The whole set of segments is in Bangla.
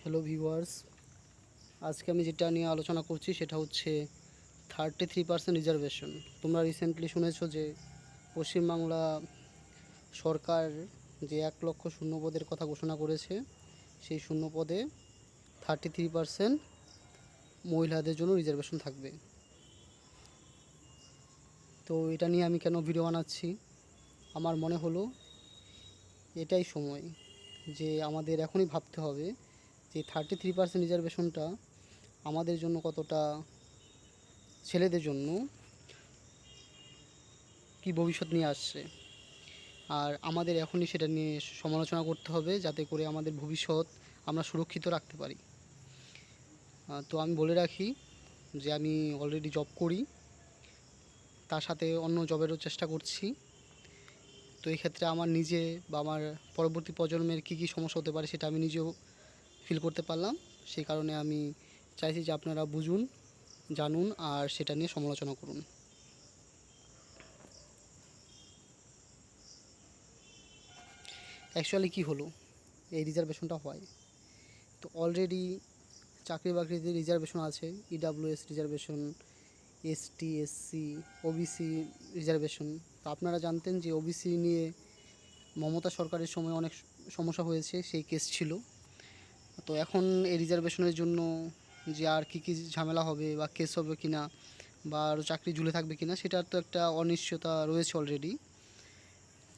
হ্যালো ভিউয়ার্স, আজকে আমি যেটা নিয়ে আলোচনা করছি সেটা হচ্ছে 33% রিজার্ভেশন। তোমরা রিসেন্টলি শুনেছো যে পশ্চিমবাংলা সরকার যে 1,00,000 শূন্যপদের কথা ঘোষণা করেছে, সেই শূন্যপদে 33% মহিলাদের জন্য রিজার্ভেশন থাকবে। তো এটা নিয়ে আমি কেন ভিডিও বানাচ্ছি, আমার মনে হলো এটাই সময় যে আমাদের এখনই ভাবতে হবে যে 33% রিজার্ভেশনটা আমাদের জন্য কতটা, ছেলেদের জন্য কি ভবিষ্যৎ নিয়ে আসছে। আর আমাদের এখনই সেটা নিয়ে সমালোচনা করতে হবে যাতে করে আমাদের ভবিষ্যৎ আমরা সুরক্ষিত রাখতে পারি। তো আমি বলে রাখি যে আমি অলরেডি জব করি, তার সাথে অন্য জবেরও চেষ্টা করছি। তো এই ক্ষেত্রে আমার নিজে বা আমার পরবর্তী প্রজন্মের কী কী সমস্যা হতে পারে সেটা আমি নিজেও ফিল করতে পারলাম। সেই কারণে আমি চাইছি যে আপনারা বুঝুন, জানুন আর সেটা নিয়ে সমালোচনা করুন। অ্যাকচুয়ালি কী হলো, এই রিজার্ভেশনটা হয় তো অলরেডি চাকরি বাকরিতে রিজার্ভেশন আছে, EWS reservation, ST SC OBC reservation. তো আপনারা জানতেন যে ওবিসি নিয়ে মমতা সরকারের সময় অনেক সমস্যা হয়েছে, সেই কেস ছিল। তো এখন এই রিজার্ভেশনের জন্য যে আর কী কী ঝামেলা হবে বা কেস হবে কি না বা আরও চাকরি ঝুলে থাকবে কি না, সেটার তো একটা অনিশ্চয়তা রয়েছে অলরেডি।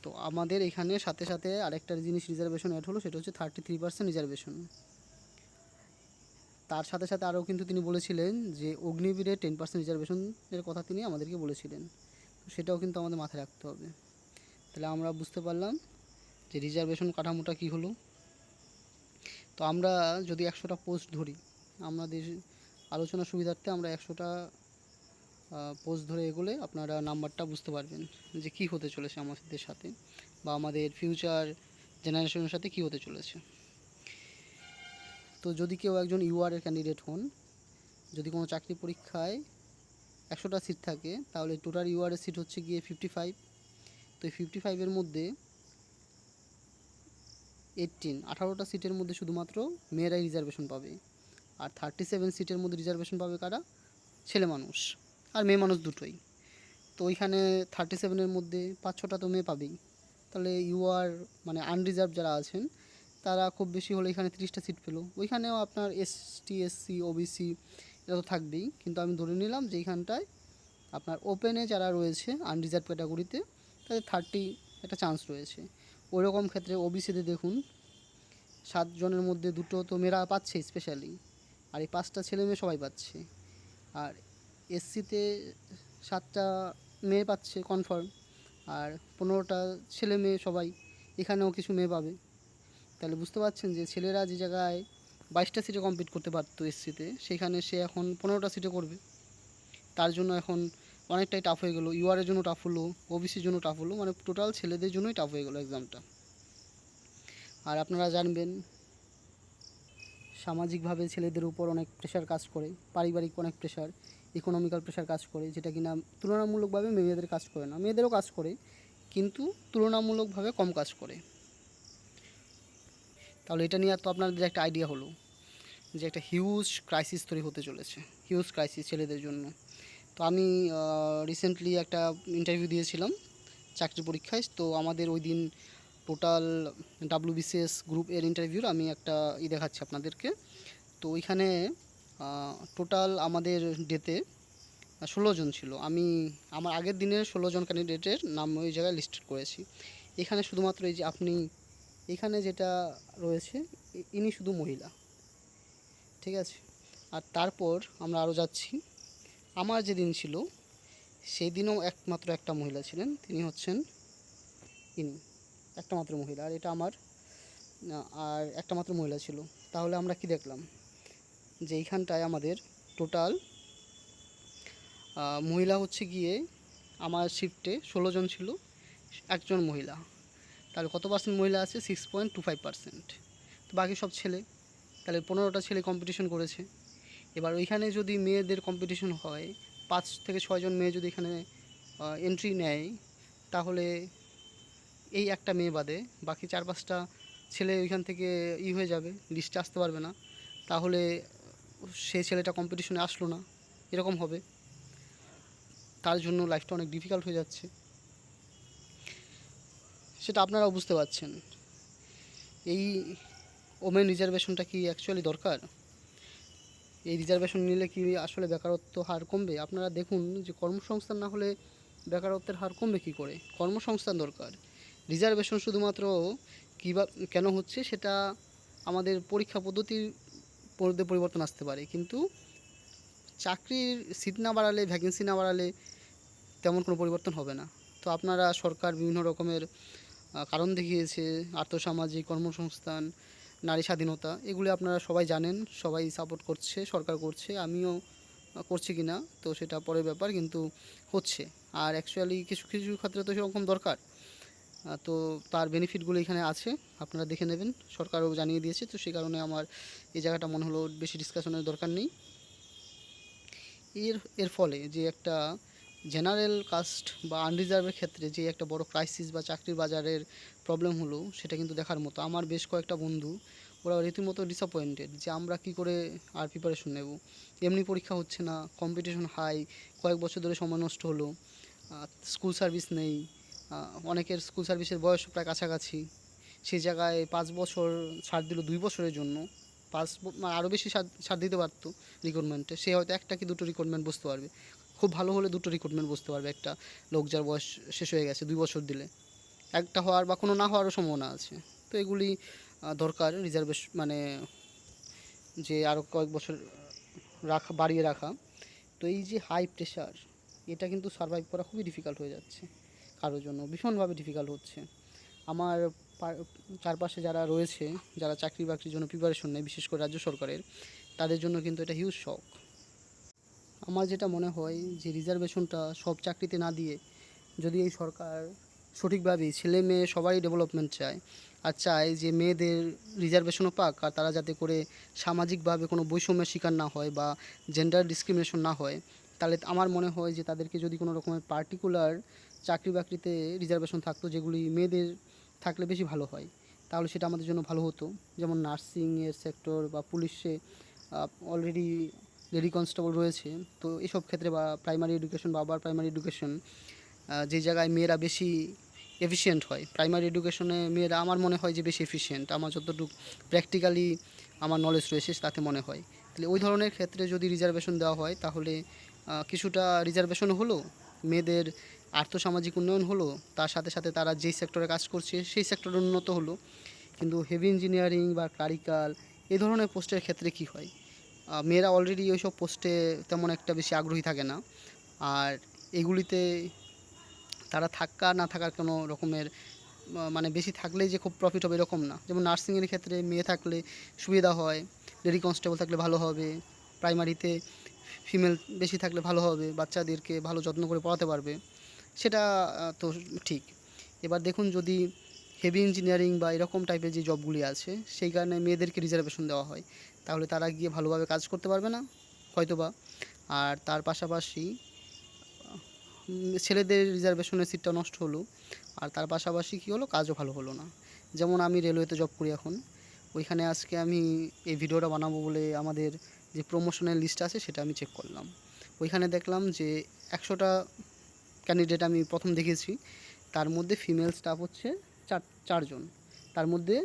তো আমাদের এখানে সাথে সাথে আরেকটা জিনিস রিজার্ভেশন অ্যাড হলো, সেটা হচ্ছে 33% রিজার্ভেশন। তার সাথে সাথে আরও কিন্তু তিনি বলেছিলেন যে অগ্নিবীরে 10% রিজার্ভেশনের কথা তিনি আমাদেরকে বলেছিলেন। তো সেটাও কিন্তু আমাদের মাথায় রাখতে হবে। তাহলে আমরা বুঝতে পারলাম যে রিজার্ভেশন কাঠামোটা কী হলো। তো আমরা যদি 100টা পোস্ট ধরি, আমাদের আলোচনা সুবিধার্থে আমরা 100টা পোস্ট ধরে এগোলে আপনারা নাম্বারটা বুঝতে পারবেন যে কী হতে চলেছে আমাদের সাথে বা আমাদের ফিউচার জেনারেশনের সাথে কী হতে চলেছে। তো যদি কেউ একজন ইউআরের ক্যান্ডিডেট হন, যদি কোনো চাকরি পরীক্ষায় 100টা সিট থাকে, তাহলে টোটাল ইউআরের সিট হচ্ছে গিয়ে 55। তো এই 55-এর মধ্যে 18টা সিটের মধ্যে শুধুমাত্র মেয়েরাই রিজার্ভেশন পাবে। আর 37 সিটের মধ্যে রিজার্ভেশন পাবে কারা? ছেলে মানুষ আর মেয়ে মানুষ দুটোই। তো ওইখানে 37-এর মধ্যে 5-6টা তো মেয়ে পাবেই। তাহলে ইউআর মানে আনরিজার্ভ যারা আছেন তারা খুব বেশি হলে এখানে 30টা সিট পেলো। ওইখানেও আপনার এসটি এসসি ওবিসি এটা তো থাকবেই, কিন্তু আমি ধরে নিলাম যে এইখানটায় আপনার ওপেনে যারা রয়েছে আনরিজার্ভ ক্যাটাগরিতে তাদের 30 একটা চান্স রয়েছে। ওই রকম ক্ষেত্রে ওবিসিতে দেখুন 7 জনের মধ্যে 2টো তো মেয়েরা পাচ্ছে স্পেশালি, আর এই 5টা ছেলে মেয়ে সবাই পাচ্ছে। আর এসসিতে 7টা মেয়ে পাচ্ছে কনফার্ম, আর 15টা ছেলে মেয়ে সবাই, এখানেও কিছু মেয়ে পাবে। তাহলে বুঝতে পারছেন যে ছেলেরা যে জায়গায় 22টা সিটে কমপ্লিট করতে পারতো এসসিতে, সেখানে সে এখন 15টা সিটে করবে। তার জন্য এখন অনেকটাই টাফ হয়ে গেলো। ইউআরের জন্য টাফ হলো, ওবিসির জন্য টাফ হলো, মানে টোটাল ছেলেদের জন্যই টাফ হয়ে গেলো এক্সামটা। আর আপনারা জানবেন সামাজিকভাবে ছেলেদের উপর অনেক প্রেশার কাজ করে, পারিবারিক অনেক প্রেশার, ইকোনমিক্যাল প্রেশার কাজ করে, যেটা কিনা তুলনামূলকভাবে মেয়েদের কাজ করে না। মেয়েদেরও কাজ করে কিন্তু তুলনামূলকভাবে কম কাজ করে। তাহলে এটা নিয়ে তো আপনাদের একটা আইডিয়া হলো যে একটা হিউজ ক্রাইসিস তৈরি হতে চলেছে, হিউজ ক্রাইসিস ছেলেদের জন্য। তো আমি রিসেন্টলি একটা ইন্টারভিউ দিয়েছিলাম চাকরি পরীক্ষায়। তো আমাদের ওই দিন টোটাল ডাব্লিউবিসিএস গ্রুপ এর ইন্টারভিউর আমি একটা দেখাচ্ছি আপনাদেরকে। তো ওইখানে টোটাল আমাদের ডেতে 16 জন ছিল। আমি আমার আগের দিনের 16 জন ক্যান্ডিডেটের নাম ওই জায়গায় লিস্টেড করেছি। এখানে শুধুমাত্র এই যে আপনি এখানে যেটা রয়েছে, ইনি শুধু মহিলা, ঠিক আছে। আর তারপর আমরা আরও যাচ্ছি, আমার যেদিন ছিল সেই দিনও একমাত্র একটা মহিলা ছিলেন, তিনি হচ্ছেন ইনি, একটা মাত্র মহিলা। আর এটা আমার আর একটা মাত্র মহিলা ছিল। তাহলে আমরা কি দেখলাম যে এইখানটায় আমাদের টোটাল মহিলা হচ্ছে গিয়ে আমার শিফটে 16 জন ছিল, একজন মহিলা। তাহলে কত পার্সেন্ট মহিলা আছে? 6.25%। তো বাকি সব ছেলে। তাহলে 15টা ছেলে কম্পিটিশন করেছে। এবার ওইখানে যদি মেয়েদের কম্পিটিশন হয়, 5 থেকে 6 জন মেয়ে যদি এখানে এন্ট্রি নেয়, তাহলে এই একটা মেয়ে বাদে বাকি 4-5টা ছেলে ওইখান থেকে হয়ে যাবে, লিস্টে আসতে পারবে না। তাহলে সেই ছেলেটা কম্পিটিশনে আসলো না, এরকম হবে। তার জন্য লাইফটা অনেক ডিফিকাল্ট হয়ে যাচ্ছে, সেটা আপনারাও বুঝতে পারছেন। এই ওমেন রিজার্ভেশনটা কি অ্যাকচুয়ালি দরকার? এই রিজার্ভেশন নিলে কি আসলে বেকারত্ব হার কমবে? আপনারা দেখুন যে কর্মসংস্থান না হলে বেকারত্বের হার কমবে কী করে? কর্মসংস্থান দরকার। রিজার্ভেশন শুধুমাত্র কী বা কেন হচ্ছে সেটা আমাদের পরীক্ষা পদ্ধতির মধ্যে পরিবর্তন আসতে পারে, কিন্তু চাকরির সিট না বাড়ালে, ভ্যাকেন্সি না বাড়ালে তেমন কোনো পরিবর্তন হবে না। তো আপনারা, সরকার বিভিন্ন রকমের কারণ দেখিয়েছে, আর্থসামাজিক, কর্মসংস্থান, নারী স্বাধীনতা, এগুলি আপনারা সবাই জানেন, সবাই সাপোর্ট করছে, সরকার করছে, আমিও করছি কি না তো সেটা পরের ব্যাপার, কিন্তু হচ্ছে। আর অ্যাকচুয়ালি কিছু কিছু ক্ষেত্রে তো সেরকম দরকার। তো তার বেনিফিটগুলো এখানে আছে, আপনারা দেখে নেবেন, সরকারও জানিয়ে দিয়েছে। তো সেই কারণে আমার এই জায়গাটা মনে হলো বেশি ডিসকাশনের দরকার নেই। এর ফলে যে একটা জেনারেল কাস্ট বা আনরিজার্ভের ক্ষেত্রে যে একটা বড় ক্রাইসিস বা চাকরির বাজারের প্রবলেম হলো, সেটা কিন্তু দেখার মতো। আমার বেশ কয়েকটা বন্ধু, ওরা রীতিমতো ডিসঅ্যাপয়েন্টেড যে আমরা কি করে আর প্রিপারেশন নেব, এমনি পরীক্ষা হচ্ছে না, কম্পিটিশন হাই, কয়েক বছর ধরে সময় নষ্ট হলো, স্কুল সার্ভিস নেই, অনেকের স্কুল সার্ভিসের বয়স প্রায় কাছাকাছি, সেই জায়গায় 5 বছর ছাড় দিল 2 বছরের জন্য। আরও বেশি ছাড় দিতে পারতো রিক্রুটমেন্টে, সে হয়তো একটা কি দুটো রিক্রুটমেন্ট বসতে পারবে, খুব ভালো হলে দুটো রিক্রুটমেন্ট বসতে পারবে একটা লোক যার বয়স শেষ হয়ে গেছে 2 বছর দিলে। একটা হওয়ার বা কোনো না হওয়ারও সম্ভাবনা আছে। তো এগুলি দরকার রিজার্ভেশন, মানে যে আরও কয়েক বছর বাড়িয়ে রাখা। তো এই যে হাই প্রেশার, এটা কিন্তু সারভাইভ করা খুবই ডিফিকাল্ট হয়ে যাচ্ছে, কারোর জন্য ভীষণভাবে ডিফিকাল্ট হচ্ছে। আমার চারপাশে যারা রয়েছে, যারা চাকরি বাকরির জন্য প্রিপারেশন নেয়, বিশেষ করে রাজ্য সরকারের, তাদের জন্য কিন্তু এটা হিউজ শক। আমার যেটা মনে হয় যে রিজার্ভেশনটা সব চাকরিতে না দিয়ে, যদি এই সরকার সঠিকভাবে ছেলে মেয়ে সবাই ডেভেলপমেন্ট চায়, আর চায় যে মেয়েদের রিজার্ভেশনও পাক, আর তারা যাতে করে সামাজিকভাবে কোনো বৈষম্যের শিকার না হয় বা জেন্ডার ডিসক্রিমিনেশন না হয়, তাহলে আমার মনে হয় যে তাদেরকে যদি কোনো রকমের পার্টিকুলার চাকরি বাকরিতে রিজার্ভেশন থাকতো, যেগুলি মেয়েদের থাকলে বেশি ভালো হয়, তাহলে সেটা আমাদের জন্য ভালো হতো। যেমন নার্সিংয়ের সেক্টর বা পুলিশে অলরেডি লেডি কনস্টেবল রয়েছে। তো এসব ক্ষেত্রে বা প্রাইমারি এডুকেশন বা আবার প্রাইমারি এডুকেশন, যে জায়গায় মেয়েরা বেশি এফিশিয়েন্ট হয়, প্রাইমারি এডুকেশনে মেয়েরা আমার মনে হয় যে বেশি এফিশিয়েন্ট, আমার যতটুকু প্র্যাকটিক্যালি আমার নলেজ রয়েছে তাতে মনে হয়। তাহলে ওই ধরনের ক্ষেত্রে যদি রিজার্ভেশন দেওয়া হয়, তাহলে কিছুটা রিজার্ভেশন হলো, মেয়েদের আর্থসামাজিক উন্নয়ন হলো, তার সাথে সাথে তারা যেই সেক্টরে কাজ করছে সেই সেক্টরে উন্নত হলো। কিন্তু হেভি ইঞ্জিনিয়ারিং বা ক্লারিক্যাল এই ধরনের পোস্টের ক্ষেত্রে কি হয়, মেয়েরা অলরেডি ওইসব পোস্টে তেমন একটা বেশি আগ্রহী থাকে না। আর এগুলিতে তারা থাকা না থাকার কোনো রকমের মানে বেশি থাকলেই যে খুব প্রফিট হবে এরকম না। যেমন নার্সিংয়ের ক্ষেত্রে মেয়ে থাকলে সুবিধা হয়, লেডি কনস্টেবল থাকলে ভালো হবে, প্রাইমারিতে ফিমেল বেশি থাকলে ভালো হবে, বাচ্চাদেরকে ভালো যত্ন করে পড়াতে পারবে, সেটা তো ঠিক। এবার দেখুন যদি হেভি ইঞ্জিনিয়ারিং বা এরকম টাইপের যে জবগুলি আছে সেই কারণে মেয়েদেরকে রিজার্ভেশন দেওয়া হয়, তাহলে তারা গিয়ে ভালোভাবে কাজ করতে পারবে না হয়তোবা। আর তার পাশাপাশি ছেলেদের রিজার্ভেশনের সিটটা নষ্ট হলো, আর তার পাশাপাশি কী হলো, কাজও ভালো হলো না। যেমন আমি রেলওয়েতে জব করি এখন, ওইখানে আজকে আমি এই ভিডিওটা বানাবো বলে আমাদের যে প্রমোশনের লিস্ট আছে সেটা আমি চেক করলাম। ওইখানে দেখলাম যে 100টা ক্যান্ডিডেট আমি প্রথম দেখেছি, তার মধ্যে ফিমেল স্টাফ হচ্ছে চারজন, তার মধ্যে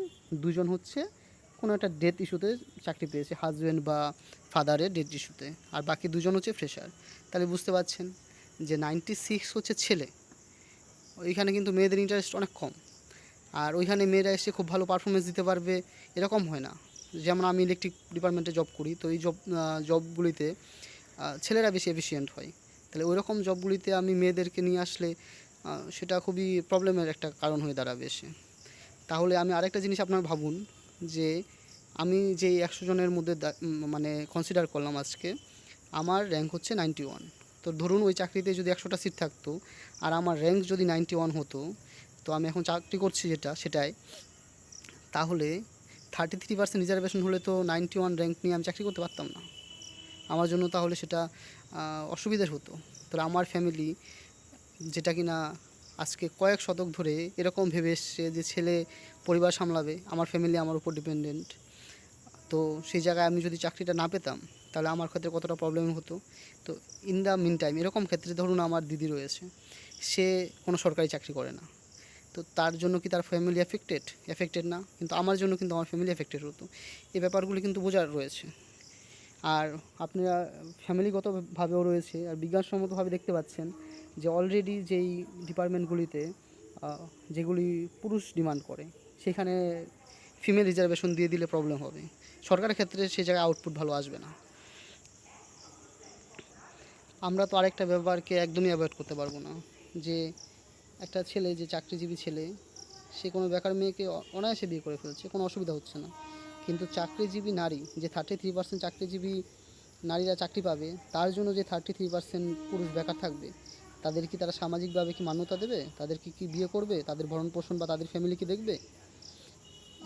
2জন হচ্ছে কোনো একটা ডেথ ইস্যুতে চাকরি পেয়েছে, হাজব্যান্ড বা ফাদারের ডেথ ইস্যুতে, আর বাকি 2জন হচ্ছে ফ্রেশার। তাহলে বুঝতে পারছেন যে 96 হচ্ছে ছেলে, ওইখানে কিন্তু মেয়েদের ইন্টারেস্ট অনেক কম। আর ওইখানে মেয়েরা এসে খুব ভালো পারফরমেন্স দিতে পারবে এরকম হয় না। যেমন আমি ইলেকট্রিক ডিপার্টমেন্টে জব করি, তো এই জবগুলিতে ছেলেরা বেশি এফিশিয়েন্ট হয়। তাহলে ওই রকম জবগুলিতে আমি মেয়েদেরকে নিয়ে আসলে সেটা খুবই প্রবলেমের একটা কারণ হয়ে দাঁড়াবে এসে। তাহলে আমি আরেকটা জিনিস আপনারা ভাবুন যে আমি যে 100 জনের মধ্যে মানে কনসিডার করলাম আজকে, আমার র্যাঙ্ক হচ্ছে 91। তো ধরুন ওই চাকরিতে যদি 100টা সিট থাকতো আর আমার র্যাঙ্ক যদি 91 হতো, তো আমি এখন চাকরি করছি সেটাই, তাহলে 33% রিজার্ভেশন হলে তো 91 র্যাঙ্ক নিয়ে আমি চাকরি করতে পারতাম না। আমার জন্য তাহলে সেটা অসুবিধার হতো। তাহলে আমার ফ্যামিলি, যেটা কিনা আজকে কয়েক শতক ধরে এরকম ভেবে এসছে যে ছেলে পরিবার সামলাবে, আমার ফ্যামিলি আমার উপর ডিপেন্ডেন্ট, তো সেই জায়গায় আমি যদি চাকরিটা না পেতাম তাহলে আমার ক্ষেত্রে কতটা প্রবলেম হতো। তো ইন দ্য মিন টাইম এরকম ক্ষেত্রে ধরুন আমার দিদি রয়েছে, সে কোনো সরকারি চাকরি করে না, তো তার জন্য কি তার ফ্যামিলি এফেক্টেড না, কিন্তু আমার জন্য কিন্তু আমার ফ্যামিলি এফেক্টেড হতো। এই ব্যাপারগুলি কিন্তু বোঝার রয়েছে। আর আপনারা ফ্যামিলিগতভাবেও রয়েছে, আর বিজ্ঞানসম্মতভাবে দেখতে পাচ্ছেন যে অলরেডি যেই ডিপার্টমেন্টগুলিতে যেগুলি পুরুষ ডিমান্ড করে সেখানে ফিমেল রিজার্ভেশন দিয়ে দিলে প্রবলেম হবে, সরকারের ক্ষেত্রে সে জায়গায় আউটপুট ভালো আসবে না। আমরা তো আরেকটা ব্যাপারকে একদমই অ্যাভয়েড করতে পারবো না, যে একটা ছেলে যে চাকরিজীবী ছেলে সে কোনো বেকার মেয়েকে অনায়াসে বিয়ে করে ফেলছে, কোনো অসুবিধা হচ্ছে না, কিন্তু চাকরিজীবী নারী যে 33% চাকরিজীবী নারীরা চাকরি পাবে, তার জন্য যে 33% পুরুষ বেকার থাকবে, তাদের কি তারা সামাজিকভাবে কি মান্যতা দেবে, তাদেরকে কি বিয়ে করবে, তাদের ভরণ পোষণ বা তাদের ফ্যামিলি কি দেখবে,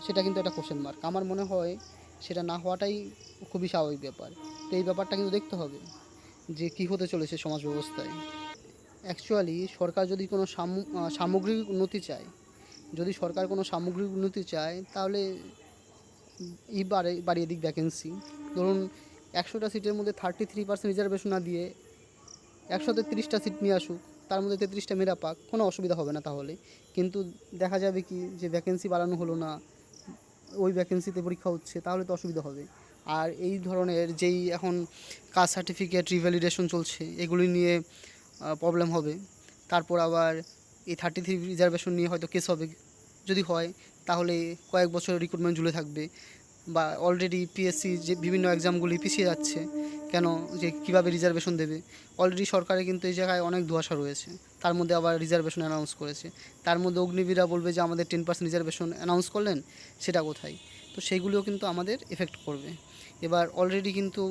সেটা কিন্তু একটা কোশ্চেন মার্ক। আমার মনে হয় সেটা না হওয়াটাই খুবই স্বাভাবিক ব্যাপার। তো এই ব্যাপারটা কিন্তু দেখতে হবে যে কী হতে চলেছে সমাজ ব্যবস্থায়। অ্যাকচুয়ালি সরকার যদি কোনো সামগ্রিক উন্নতি চায়, যদি সরকার কোনো সামগ্রিক উন্নতি চায় তাহলে বাড়িয়ে দিক ভ্যাকেন্সি। ধরুন 100টা সিটের মধ্যে 33% রিজার্ভেশন না দিয়ে 130টা সিট নিয়ে আসুক, তার মধ্যে 33টা মেয়েরা পাক, কোনো অসুবিধা হবে না তাহলে। কিন্তু দেখা যাবে কি যে ভ্যাকেন্সি বাড়ানো হলো না, ওই ভ্যাকেন্সিতে পরীক্ষা হচ্ছে, তাহলে তো অসুবিধা হবে। আর এই ধরনের যেই এখন কাস্ট সার্টিফিকেট রিভ্যালিডেশন চলছে এগুলি নিয়ে প্রবলেম হবে। তারপর আবার এই 33 রিজার্ভেশন নিয়ে হয়তো কেস হবে, যদি হয় তাহলে কয়েক বছর রিক্রুটমেন্ট ঝুলে থাকবে, বা অলরেডি পিএসসি যে বিভিন্ন এক্সামগুলি পিছিয়ে যাচ্ছে কেন, যে কীভাবে রিজার্ভেশন দেবে। অলরেডি সরকারে কিন্তু এই জায়গায় অনেক দুয়াশা রয়েছে, তার মধ্যে আবার রিজার্ভেশন অ্যানাউন্স করেছে, তার মধ্যে অগ্নিবীরা বলবে যে আমাদের 10% রিজার্ভেশন অ্যানাউন্স করলেন, সেটা কোথায়। তো সেইগুলিও কিন্তু আমাদের এফেক্ট করবে। এবার অলরেডি কিন্তু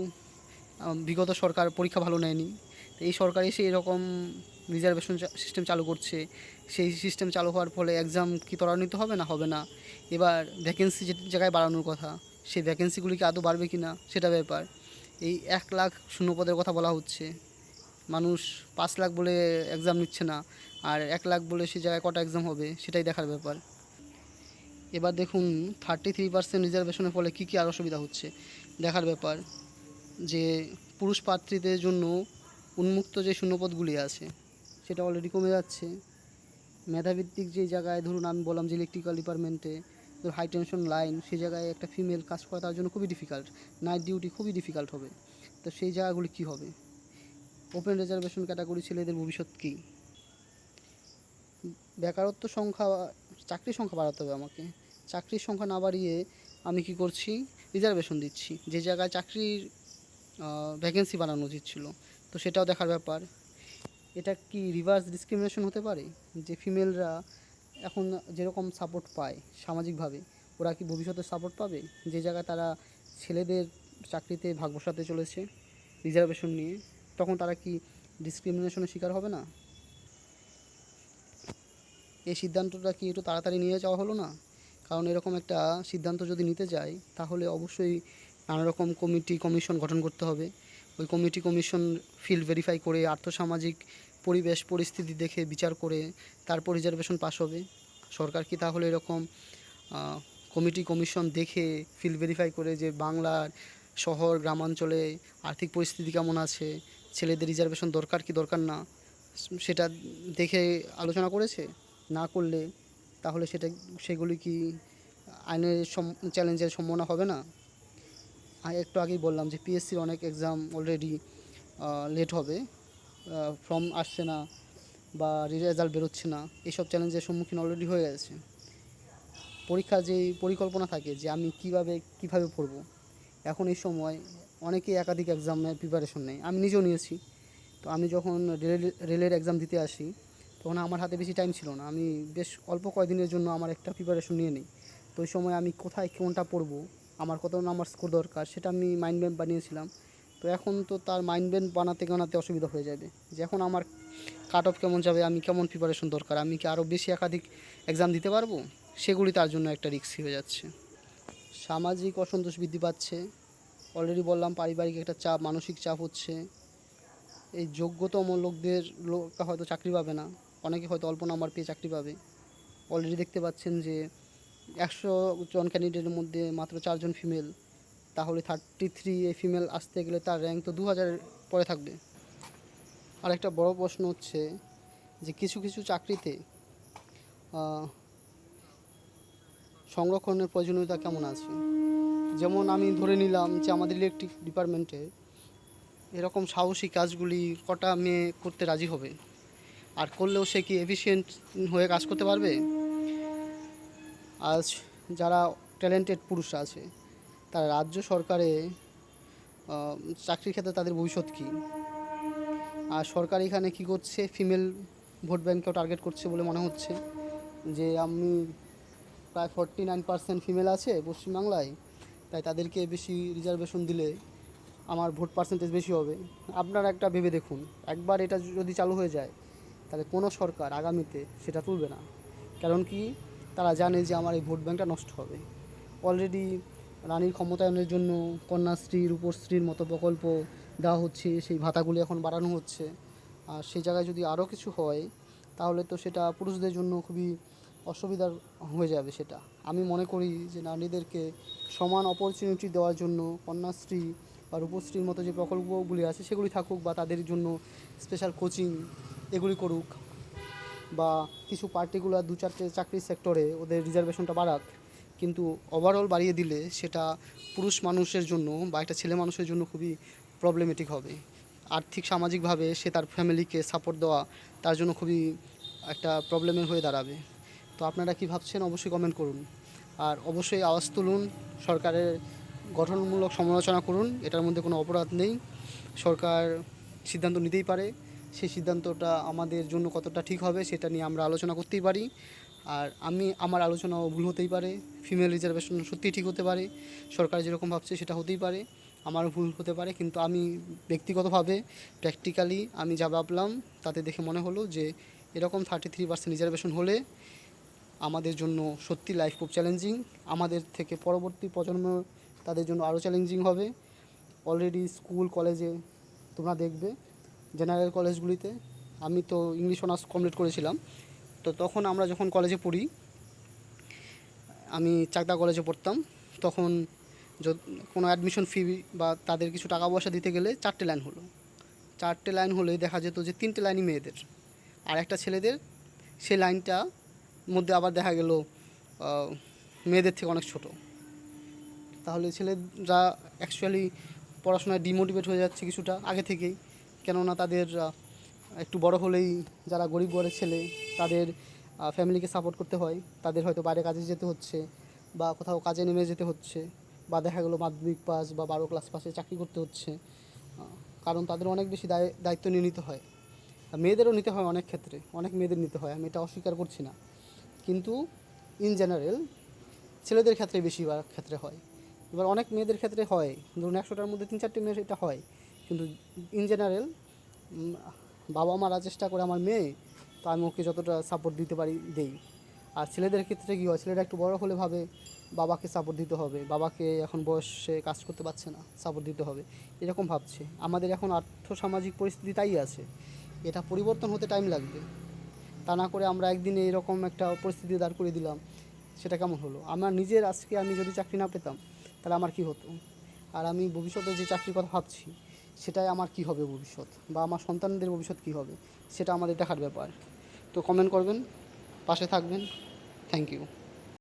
বিগত সরকার পরীক্ষা ভালো নেয়নি, তো এই সরকার এসে এরকম রিজার্ভেশন সিস্টেম চালু করছে, সেই সিস্টেম চালু হওয়ার ফলে এক্সাম কি ত্বরান্বিত হবে না হবে না। এবার ভ্যাকেন্সি যে জায়গায় বাড়ানোর কথা, সেই ভ্যাকেন্সিগুলি কি আদৌ বাড়বে কি না সেটা ব্যাপার। এই 1 লাখ শূন্যপদের কথা বলা হচ্ছে, মানুষ 5 লাখ বলে এক্সাম নিচ্ছে না, আর 1 লাখ বলে সে জায়গায় কটা এক্সাম হবে সেটাই দেখার ব্যাপার। এবার দেখুন 33% রিজার্ভেশনের ফলে কী কী আর অসুবিধা হচ্ছে দেখার ব্যাপার, যে পুরুষ প্রার্থীদের জন্য উন্মুক্ত যে শূন্যপদগুলি আছে সেটা অলরেডি কমে যাচ্ছে। মেধাভিত্তিক যে জায়গায় ধরুন আমি বললাম যে ইলেকট্রিক্যাল ডিপার্টমেন্টে হাই টেনশন লাইন, সেই জায়গায় একটা ফিমেল কাজ করা তার জন্য খুবই ডিফিকাল্ট, নাইট ডিউটি খুবই ডিফিকাল্ট হবে। তো সেই জায়গাগুলি কী হবে, ওপেন রিজার্ভেশন ক্যাটাগরি ছেলেদের ভবিষ্যৎ কী। বেকারত্ব সংখ্যা, চাকরির সংখ্যা বাড়াতে হবে আমাকে, চাকরির সংখ্যা না বাড়িয়ে আমি কি করছি, রিজার্ভেশন দিচ্ছি যে জায়গায় চাকরির ভ্যাকেন্সি বাড়ানো উচিত ছিল। তো সেটাও দেখার ব্যাপার। এটা কি রিভার্স ডিসক্রিমিনেশন হতে পারে, যে ফিমেলরা এখন যেরকম সাপোর্ট পায় সামাজিকভাবে, ওরা কি ভবিষ্যতে সাপোর্ট পাবে, যে জায়গায় তারা ছেলেদের চাকরিতে ভাগ বসাতে চলেছে রিজার্ভেশন নিয়ে, তখন তারা কি ডিসক্রিমিনেশনের শিকার হবে না। এই সিদ্ধান্তটা কি একটু তাড়াতাড়ি নিয়ে যাওয়া হলো না, কারণ এরকম একটা সিদ্ধান্ত যদি নিতে যাই তাহলে অবশ্যই নানা রকম কমিশন গঠন করতে হবে। ওই কমিশন ফিল্ড ভেরিফাই করে আর্থসামাজিক পরিবেশ পরিস্থিতি দেখে বিচার করে তারপর রিজার্ভেশন পাস হবে। সরকার কি তাহলে এরকম কমিশন দেখে ফিল্ড ভেরিফাই করে যে বাংলার শহর গ্রামাঞ্চলে আর্থিক পরিস্থিতি কেমন আছে, ছেলেদের রিজার্ভেশন দরকার কি দরকার না, সেটা দেখে আলোচনা করেছে? না করলে তাহলে সেগুলি কি আইনের চ্যালেঞ্জের সম্ভাবনা হবে না? একটু আগেই বললাম যে পিএসসির অনেক এক্সাম অলরেডি লেট হবে, ফর্ম আসছে না বা রেজাল্ট বেরোচ্ছে না, এইসব চ্যালেঞ্জের সম্মুখীন অলরেডি হয়ে গেছে। পরীক্ষার যেই পরিকল্পনা থাকে যে আমি কীভাবে পড়ব, এখন এই সময় অনেকেই একাধিক এক্সামের প্রিপারেশন নেয়, আমি নিজেও নিয়েছি। তো আমি যখন রেলের এক্সাম দিতে আসি তখন আমার হাতে বেশি টাইম ছিল না, আমি বেশ অল্প কয়েকদিনের জন্য আমার একটা প্রিপারেশন নিয়ে নিই। তো ওই সময় আমি কোথায় কোনটা পড়বো, আমার কত নাম্বার স্কোর দরকার সেটা আমি মাইন্ড ম্যাপ বানিয়েছিলাম। তো এখন তো তার মাইন্ড ম্যাপ বানাতে অসুবিধা হয়ে যাবে, যে এখন আমার কাট অফ কেমন যাবে, আমি কেমন প্রিপারেশন দরকার, আমি কি আরও বেশি একাধিক এক্সাম দিতে পারবো, সেগুলি তার জন্য একটা রিস্কি হয়ে যাচ্ছে। সামাজিক অসন্তোষ বৃদ্ধি পাচ্ছে, অলরেডি বললাম পারিবারিক একটা চাপ, মানসিক চাপ হচ্ছে। এই যোগ্যতম লোক হয়তো চাকরি পাবে না, অনেকে হয়তো অল্প নাম্বার পেয়ে চাকরি পাবে। অলরেডি দেখতে পাচ্ছেন যে 100 জন ক্যান্ডিডেটের মধ্যে মাত্র 4 জন ফিমেল, তাহলে 33 এ ফিমেল আসতে গেলে তার র্যাঙ্ক তো 2000-এর পরে থাকবে। আর একটা বড় প্রশ্ন হচ্ছে যে কিছু কিছু চাকরিতে সংরক্ষণের প্রয়োজনীয়তা কেমন আছে। যেমন আমি ধরে নিলাম যে আমাদের ইলেকট্রিক ডিপার্টমেন্টে এরকম সাহসী কাজগুলি কটা মেয়ে করতে রাজি হবে, আর করলেও সে কি এফিশিয়েন্ট হয়ে কাজ করতে পারবে। আজ যারা ট্যালেন্টেড পুরুষরা আছে তারা রাজ্য সরকারে চাকরির ক্ষেত্রে তাদের ভবিষ্যৎ কী। আর সরকার এখানে কী করছে, ফিমেল ভোট ব্যাঙ্ককেও টার্গেট করছে বলে মনে হচ্ছে। যে আমি প্রায় 49% ফিমেল আছে পশ্চিমবাংলায়, তাই তাদেরকে বেশি রিজার্ভেশন দিলে আমার ভোট পার্সেন্টেজ বেশি হবে। আপনারা একটা ভেবে দেখুন, একবার এটা যদি চালু হয়ে যায় তাহলে কোনো সরকার আগামীতে সেটা তুলবে না। কারণ কি, তারা জানে যে আমার এই ভোট ব্যাঙ্কটা নষ্ট হবে। অলরেডি রানীর ক্ষমতায়নের জন্য কন্যাশ্রী, রূপশ্রীর মতো প্রকল্প দেওয়া হচ্ছে, সেই ভাতাগুলি এখন বাড়ানো হচ্ছে। আর সেই জায়গায় যদি আরও কিছু হয় তাহলে তো সেটা পুরুষদের জন্য খুবই অসুবিধার হয়ে যাবে। সেটা আমি মনে করি যে নারীদেরকে সমান অপরচুনিটি দেওয়ার জন্য কন্যাশ্রী বা রূপশ্রীর মতো যে প্রকল্পগুলি আছে সেগুলি থাকুক, বা তাদের জন্য স্পেশাল কোচিং এগুলি করুক, বা কিছু পার্টিকুলার 2-4টে চাকরির সেক্টরে ওদের রিজার্ভেশনটা বাড়াক। কিন্তু ওভারঅল বাড়িয়ে দিলে সেটা পুরুষ মানুষের জন্য বা একটা ছেলে মানুষের জন্য খুবই প্রবলেমেটিক হবে। আর্থিক সামাজিকভাবে সে তার ফ্যামিলিকে সাপোর্ট দেওয়া তার জন্য খুবই একটা প্রবলেমের হয়ে দাঁড়াবে। তো আপনারা কী ভাবছেন অবশ্যই কমেন্ট করুন। আর অবশ্যই আওয়াজ তুলুন, সরকারের গঠনমূলক সমালোচনা করুন, এটার মধ্যে কোনো অপরাধ নেই। সরকার সিদ্ধান্ত নিতেই পারে, সেই সিদ্ধান্তটা আমাদের জন্য কতটা ঠিক হবে সেটা নিয়ে আমরা আলোচনা করতেই পারি। আর আমার আলোচনাও ভুল হতেই পারে, ফিমেল রিজার্ভেশন সত্যিই ঠিক হতে পারে, সরকার যেরকম ভাবছে সেটা হতেই পারে, আমারও ভুল হতে পারে। কিন্তু আমি ব্যক্তিগতভাবে প্র্যাকটিক্যালি আমি যা ভাবলাম তাতে দেখে মনে হলো যে এরকম 33% রিজার্ভেশন হলে আমাদের জন্য সত্যি লাইফ খুব চ্যালেঞ্জিং। আমাদের থেকে পরবর্তী প্রজন্ম তাদের জন্য আরও চ্যালেঞ্জিং হবে। অলরেডি স্কুল কলেজে তোমরা দেখবে, জেনারেল কলেজগুলিতে, আমি তো ইংলিশ অনার্স কমপ্লিট করেছিলাম, তো তখন আমরা যখন কলেজে পড়ি, আমি চাকদা কলেজে পড়তাম, তখন কোনো অ্যাডমিশন ফি বা তাদের কিছু টাকা পয়সা দিতে গেলে 4টে লাইন হলো, 4টে লাইন হলে দেখা যেত যে 3টে লাইনই মেয়েদের আর একটা ছেলেদের। সেই লাইনটা মধ্যে আবার দেখা গেল মেয়েদের থেকে অনেক ছোট। তাহলে ছেলেরা অ্যাকচুয়ালি পড়াশোনায় ডিমোটিভেট হয়ে যাচ্ছে কিছুটা আগে থেকেই, কেননা তাদের একটু বড় হলেই যারা গরিব ঘরের ছেলে তাদের ফ্যামিলিকে সাপোর্ট করতে হয়, তাদের হয়তো বাইরে কাজে যেতে হচ্ছে বা কোথাও কাজে নেমে যেতে হচ্ছে, বা দেখা গেলো মাধ্যমিক পাস বা 12 ক্লাস পাসে চাকরি করতে হচ্ছে, কারণ তাদের অনেক বেশি দায়িত্ব নিয়ে নিতে হয়। মেয়েদেরও নিতে হয় অনেক ক্ষেত্রে, অনেক মেয়েদের নিতে হয়, আমি এটা অস্বীকার করছি না। কিন্তু ইন জেনারেল ছেলেদের ক্ষেত্রে বেশিরভাগ ক্ষেত্রে হয়। এবার অনেক মেয়েদের ক্ষেত্রে হয়, ধরুন 100টার মধ্যে 3-4টে মেয়ের এটা হয়। কিন্তু ইন জেনারেল বাবা মারা চেষ্টা করে আমার মেয়ে, তো আমি ওকে যতটা সাপোর্ট দিতে পারি দেই। আর ছেলেদের ক্ষেত্রে কী হয়, ছেলেরা একটু বড় হলে ভাবে বাবাকে সাপোর্ট দিতে হবে, বাবাকে এখন বয়সে কাজ করতে পারছে না, সাপোর্ট দিতে হবে, এরকম ভাবছে। আমাদের এখন আর্থসামাজিক পরিস্থিতি তাই আছে, এটা পরিবর্তন হতে টাইম লাগবে। তা না করে আমরা একদিনে এরকম একটা পরিস্থিতি দাঁড় করিয়ে দিলাম, সেটা কেমন হলো। আমার নিজের আজকে আমি যদি চাকরি না পেতাম তাহলে আমার কী হতো, আর আমি ভবিষ্যতে যে চাকরির কথা ভাবছি সেটাই আমার কী হবে ভবিষ্যৎ, বা আমার সন্তানদের ভবিষ্যৎ কী হবে সেটা আমাদের দেখার ব্যাপার। তো কমেন্ট করবেন, পাশে থাকবেন, থ্যাংক ইউ।